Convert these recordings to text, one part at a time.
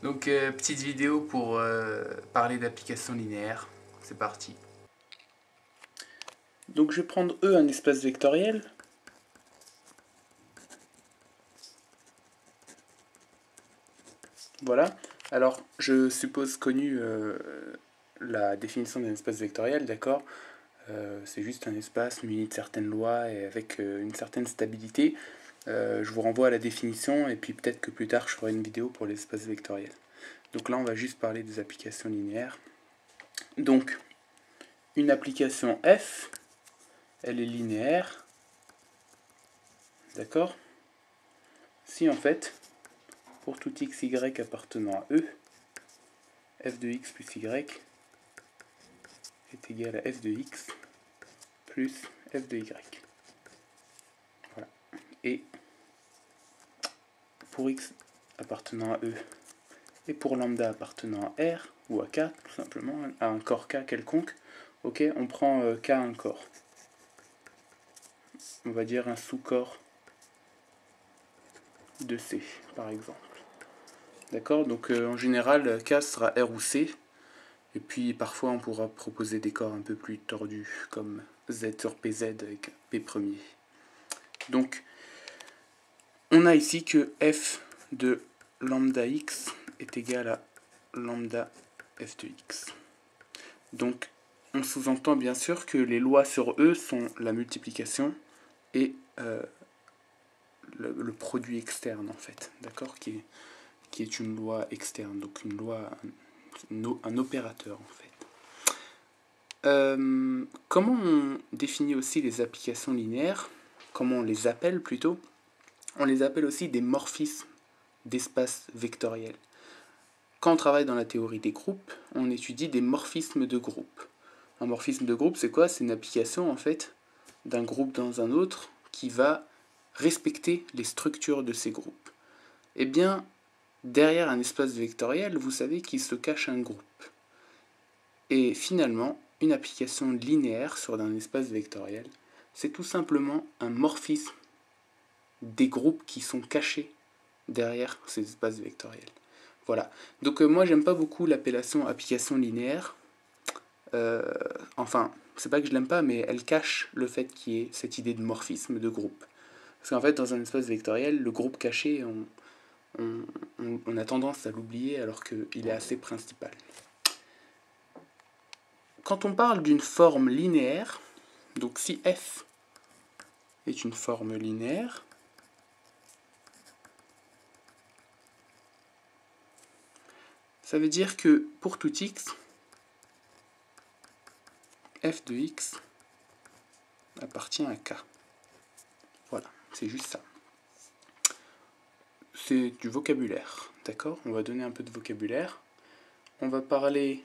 Donc, petite vidéo pour parler d'applications linéaires. C'est parti. Donc je vais prendre E un espace vectoriel. Voilà. Alors, je suppose connu la définition d'un espace vectoriel, d'accord. C'est juste un espace muni de certaines lois et avec une certaine stabilité. Je vous renvoie à la définition et puis peut-être que plus tard je ferai une vidéo pour l'espace vectoriel. Donc là, on va juste parler des applications linéaires. Donc, une application F, elle est linéaire, d'accord. Si en fait, pour tout x, y appartenant à E, f de x plus y est égal à f de x plus f de y. Voilà. Et pour x appartenant à E et pour lambda appartenant à R ou à K, tout simplement, à un corps K quelconque, ok, on prend K un corps. On va dire un sous-corps de C, par exemple. D'accord. Donc en général, K sera R ou C. Et puis parfois on pourra proposer des corps un peu plus tordus, comme Z sur PZ avec P premier. Donc on a ici que f de lambda x est égal à lambda f de x. Donc on sous-entend bien sûr que les lois sur E sont la multiplication et le produit externe en fait, d'accord, qui est une loi externe, donc une loi, un opérateur en fait. Comment on définit aussi les applications linéaires? Comment on les appelle plutôt? On les appelle aussi des morphismes d'espace vectoriel. Quand on travaille dans la théorie des groupes, on étudie des morphismes de groupe. Un morphisme de groupe, c'est quoi? C'est une application en fait d'un groupe dans un autre qui va respecter les structures de ces groupes. Eh bien, derrière un espace vectoriel, vous savez qu'il se cache un groupe. Et finalement, une application linéaire sur un espace vectoriel, c'est tout simplement un morphisme des groupes qui sont cachés derrière ces espaces vectoriels. Voilà. Donc moi, j'aime pas beaucoup l'appellation application linéaire. Enfin, c'est pas que je l'aime pas, mais elle cache le fait qu'il y ait cette idée de morphisme de groupe. Parce qu'en fait, dans un espace vectoriel, le groupe caché, on a tendance à l'oublier alors qu'il est assez principal. Quand on parle d'une forme linéaire, donc si f est une forme linéaire, ça veut dire que pour tout x, f de x appartient à k. Voilà, c'est juste ça. C'est du vocabulaire, d'accord? On va donner un peu de vocabulaire. On va parler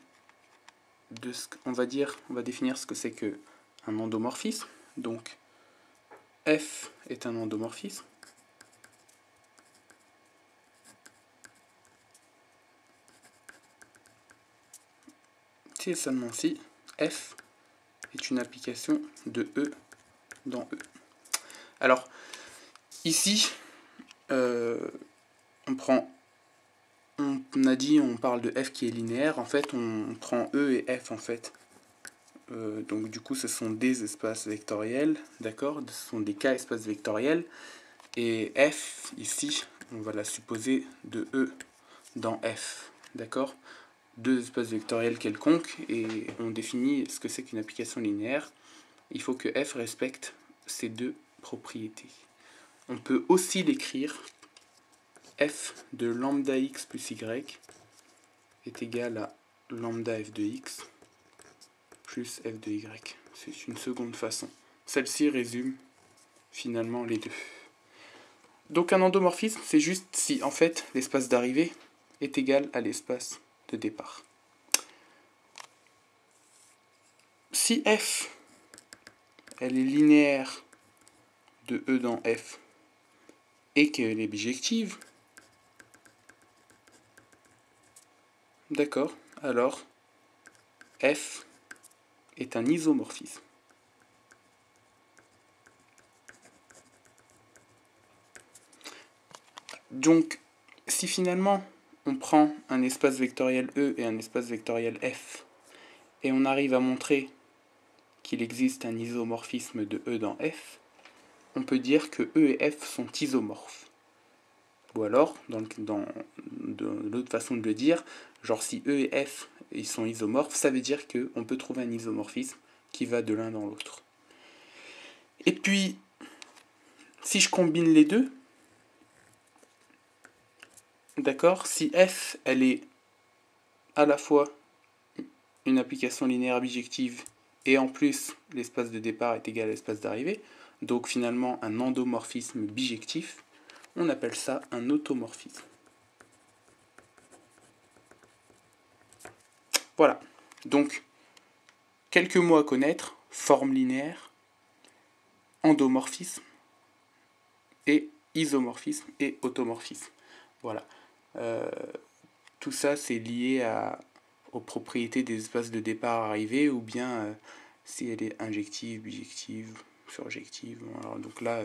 de ce qu'on va dire, on va définir ce que c'est que un endomorphisme. Donc f est un endomorphisme. Si et seulement si f est une application de E dans E. Alors, ici, on parle de f qui est linéaire. En fait, on prend E et f en fait. Donc du coup, ce sont des espaces vectoriels, d'accord? Ce sont des K espaces vectoriels. Et f, ici, on va la supposer de E dans f, d'accord? Deux espaces vectoriels quelconques, et on définit ce que c'est qu'une application linéaire. Il faut que f respecte ces deux propriétés. On peut aussi l'écrire f de lambda x plus y est égal à lambda f de x plus f de y. C'est une seconde façon. Celle-ci résume finalement les deux. Donc un endomorphisme, c'est juste si en fait l'espace d'arrivée est égal à l'espace de départ. Si f elle est linéaire de E dans f et qu'elle est bijective, d'accord, alors f est un isomorphisme. Donc, si finalement on prend un espace vectoriel E et un espace vectoriel F, et on arrive à montrer qu'il existe un isomorphisme de E dans F, on peut dire que E et F sont isomorphes. Ou alors, de l'autre façon de le dire, genre si E et F ils sont isomorphes, ça veut dire qu'on peut trouver un isomorphisme qui va de l'un dans l'autre. Et puis, si je combine les deux, d'accord, si F, elle est à la fois une application linéaire bijective et en plus l'espace de départ est égal à l'espace d'arrivée, donc finalement un endomorphisme bijectif, on appelle ça un automorphisme. Voilà, donc quelques mots à connaître: forme linéaire, endomorphisme, et isomorphisme et automorphisme. Voilà. Tout ça, c'est lié aux propriétés des espaces de départ-arrivée, ou bien si elle est injective, bijective, surjective. Alors, donc là,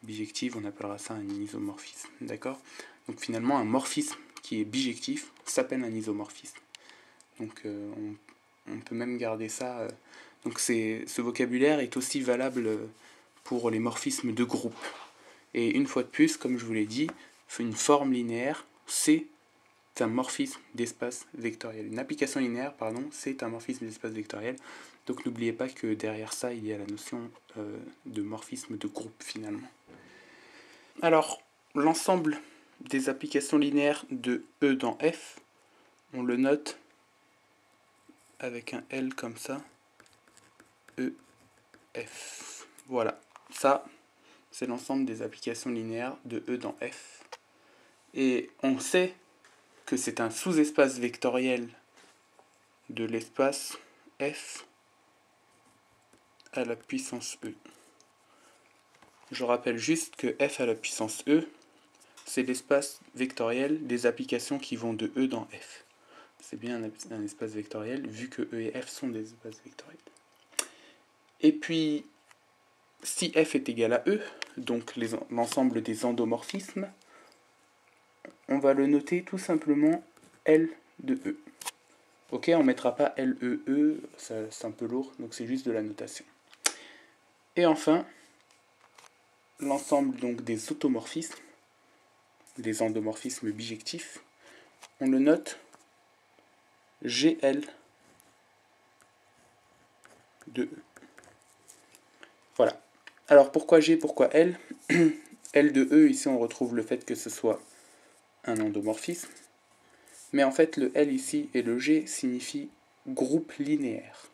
bijective, on appellera ça un isomorphisme. D'accord? Donc finalement, un morphisme qui est bijectif s'appelle un isomorphisme. Donc on peut même garder ça. Donc ce vocabulaire est aussi valable pour les morphismes de groupe. Et une fois de plus, comme je vous l'ai dit, une forme linéaire, c'est un morphisme d'espace vectoriel. Une application linéaire, pardon, c'est un morphisme d'espace vectoriel. Donc n'oubliez pas que derrière ça, il y a la notion de morphisme de groupe finalement. Alors, l'ensemble des applications linéaires de E dans F, on le note avec un L comme ça, E, F. Voilà, ça, c'est l'ensemble des applications linéaires de E dans F. Et on sait que c'est un sous-espace vectoriel de l'espace F à la puissance E. Je rappelle juste que F à la puissance E, c'est l'espace vectoriel des applications qui vont de E dans F. C'est bien un espace vectoriel, vu que E et F sont des espaces vectoriels. Et puis, si F est égal à E, donc l'ensemble des endomorphismes, on va le noter tout simplement L de E. Ok, on ne mettra pas LEE, c'est un peu lourd, donc c'est juste de la notation. Et enfin, l'ensemble donc des automorphismes, des endomorphismes bijectifs, on le note GL de E. Voilà. Alors pourquoi G, pourquoi L? L de E, ici on retrouve le fait que ce soit un endomorphisme. Mais en fait, le L ici et le G signifient groupe linéaire.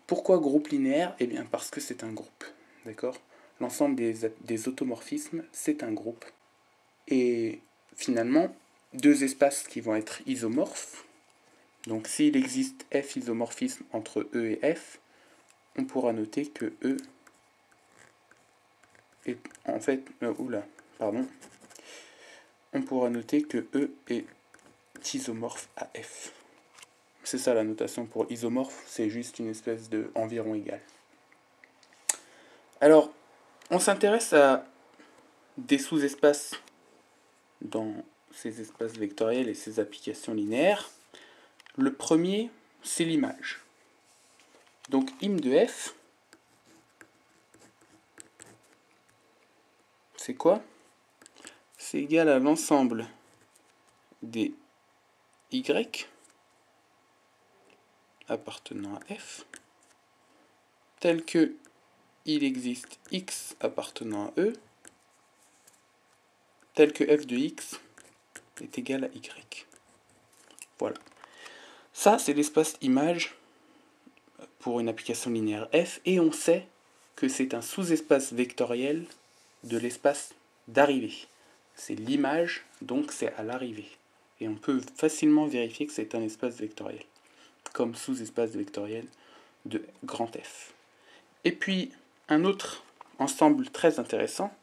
Pourquoi groupe linéaire? Eh bien parce que c'est un groupe. D'accord? L'ensemble des automorphismes, c'est un groupe. Et finalement, deux espaces qui vont être isomorphes. Donc s'il existe F isomorphisme entre E et F, on pourra noter que E est en fait... On pourra noter que E est isomorphe à F. C'est ça la notation pour isomorphe, c'est juste une espèce de environ égal. Alors, on s'intéresse à des sous-espaces dans ces espaces vectoriels et ces applications linéaires. Le premier, c'est l'image. Donc, im de F, c'est quoi? C'est égal à l'ensemble des Y appartenant à F, tel que il existe X appartenant à E, tel que F de X est égal à Y. Voilà. Ça, c'est l'espace image pour une application linéaire F, et on sait que c'est un sous-espace vectoriel de l'espace d'arrivée. C'est l'image, donc c'est à l'arrivée. Et on peut facilement vérifier que c'est un espace vectoriel, comme sous-espace vectoriel de grand F. Et puis, un autre ensemble très intéressant,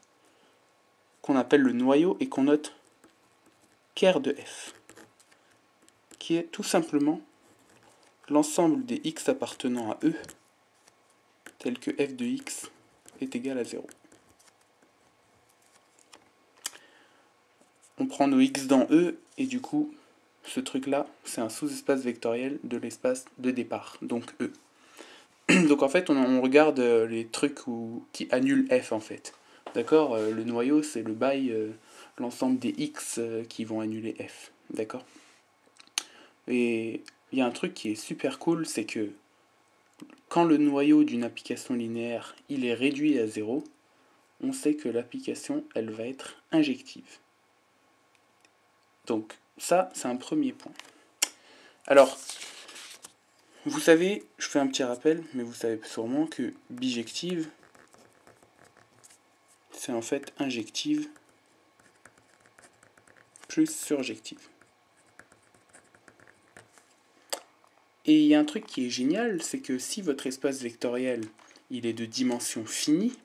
qu'on appelle le noyau et qu'on note ker de F, qui est tout simplement l'ensemble des x appartenant à E, tel que f de x est égal à 0. on prend nos x dans E, et du coup, ce truc-là, c'est un sous-espace vectoriel de l'espace de départ, donc E. Donc en fait, on regarde les trucs qui annulent F, en fait. D'accord? Le noyau, c'est le bail, l'ensemble des x qui vont annuler F. D'accord? Et il y a un truc qui est super cool, c'est que quand le noyau d'une application linéaire, il est réduit à 0, on sait que l'application, elle va être injective. Donc ça, c'est un premier point. Alors, vous savez, je fais un petit rappel, mais vous savez sûrement que bijective, c'est en fait injective plus surjective. Et il y a un truc qui est génial, c'est que si votre espace vectoriel, il est de dimension finie,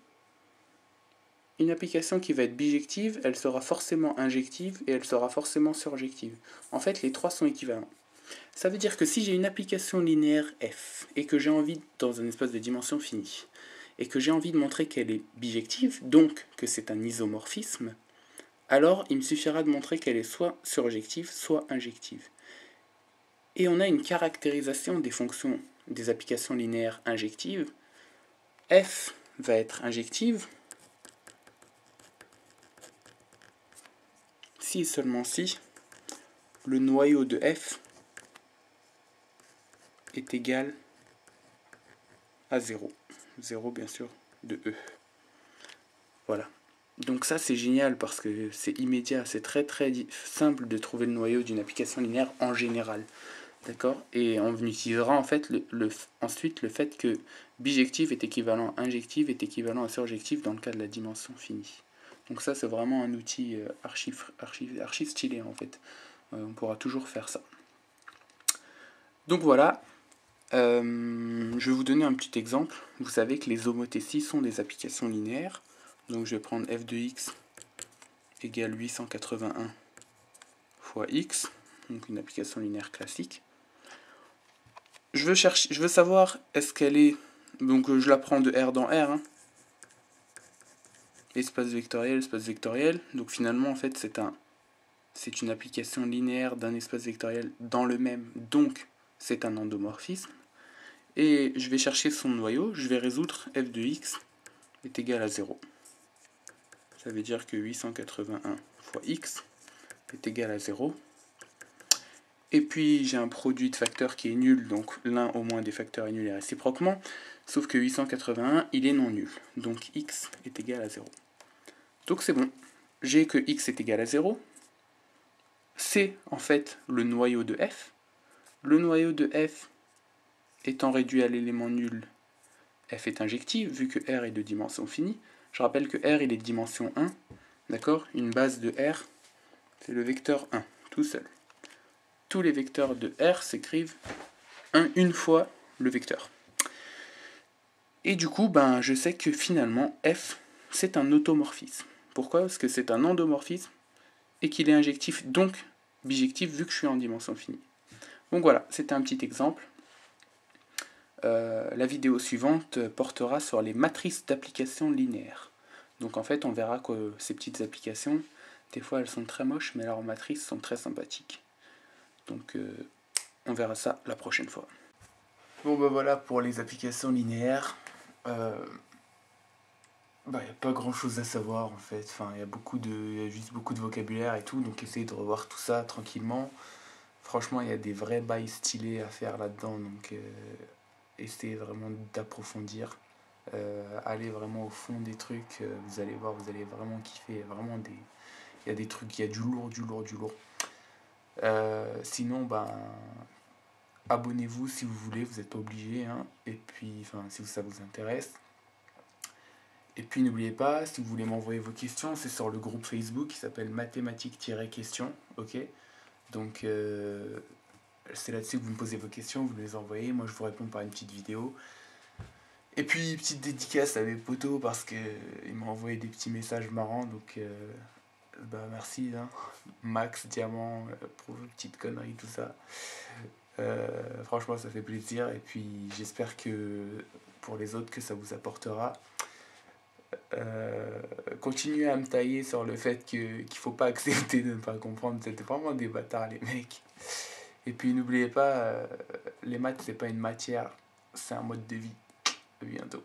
une application qui va être bijective, elle sera forcément injective et elle sera forcément surjective. En fait, les trois sont équivalents. Ça veut dire que si j'ai une application linéaire f, et que j'ai envie, dans un espace de dimension finie, et que j'ai envie de montrer qu'elle est bijective, donc que c'est un isomorphisme, alors il me suffira de montrer qu'elle est soit surjective, soit injective. Et on a une caractérisation des fonctions des applications linéaires injectives. F va être injective si et seulement si le noyau de F est égal à 0. 0 bien sûr de E. Voilà. Donc ça c'est génial parce que c'est immédiat, c'est très simple de trouver le noyau d'une application linéaire en général. D'accord? Et on utilisera en fait ensuite le fait que bijective est équivalent à injective est équivalent à surjective dans le cas de la dimension finie. Donc ça c'est vraiment un outil archi stylé en fait. On pourra toujours faire ça. Donc voilà. Je vais vous donner un petit exemple. Vous savez que les homothéties sont des applications linéaires. Donc je vais prendre f de x égale 881 fois x, donc une application linéaire classique. Je veux savoir est-ce qu'elle est, donc je la prends de R dans R, hein. Espace vectoriel, donc finalement en fait c'est une application linéaire d'un espace vectoriel dans le même, donc c'est un endomorphisme. Et je vais chercher son noyau, je vais résoudre f de x est égal à 0. Ça veut dire que 881 fois x est égal à 0. Et puis j'ai un produit de facteurs qui est nul, donc l'un au moins des facteurs est nul et réciproquement, sauf que 881, il est non nul, donc x est égal à 0. Donc c'est bon, j'ai que x est égal à 0, c'est en fait le noyau de f. Le noyau de f étant réduit à l'élément nul, f est injective, vu que R est de dimension finie. Je rappelle que R il est de dimension 1, d'accord? Une base de R, c'est le vecteur 1, tout seul. Tous les vecteurs de R s'écrivent une fois le vecteur. Et du coup, je sais que finalement, F, c'est un automorphisme. Pourquoi? Parce que c'est un endomorphisme et qu'il est injectif, donc bijectif, vu que je suis en dimension finie. Donc voilà, c'était un petit exemple. La vidéo suivante portera sur les matrices d'applications linéaires. Donc en fait, on verra que ces petites applications, des fois elles sont très moches, mais leurs matrices sont très sympathiques. Donc on verra ça la prochaine fois. Bon voilà pour les applications linéaires. Il n'y a pas grand chose à savoir en fait. Enfin, il y a juste beaucoup de vocabulaire et tout, donc essayez de revoir tout ça tranquillement. Franchement, il y a des vrais bails stylés à faire là-dedans, donc essayez vraiment d'approfondir. Allez vraiment au fond des trucs, vous allez voir, vous allez vraiment kiffer. Il y a des trucs, il y a du lourd. Sinon, abonnez-vous si vous voulez, vous n'êtes pas obligé, hein. Et puis, si ça vous intéresse. Et puis n'oubliez pas, si vous voulez m'envoyer vos questions, c'est sur le groupe Facebook qui s'appelle mathématiques-questions, ok? Donc c'est là-dessus que vous me posez vos questions, vous les envoyez, moi je vous réponds par une petite vidéo. Et puis petite dédicace à mes potos parce qu'ils m'ont envoyé des petits messages marrants, donc merci, hein. Max, Diamant, pour vos petites conneries, tout ça. Franchement ça fait plaisir et puis j'espère que pour les autres que ça vous apportera. continuez à me tailler sur le fait qu'il faut pas accepter de ne pas comprendre. C'était vraiment des bâtards, les mecs. Et puis n'oubliez pas, les maths, c'est pas une matière, c'est un mode de vie. À bientôt.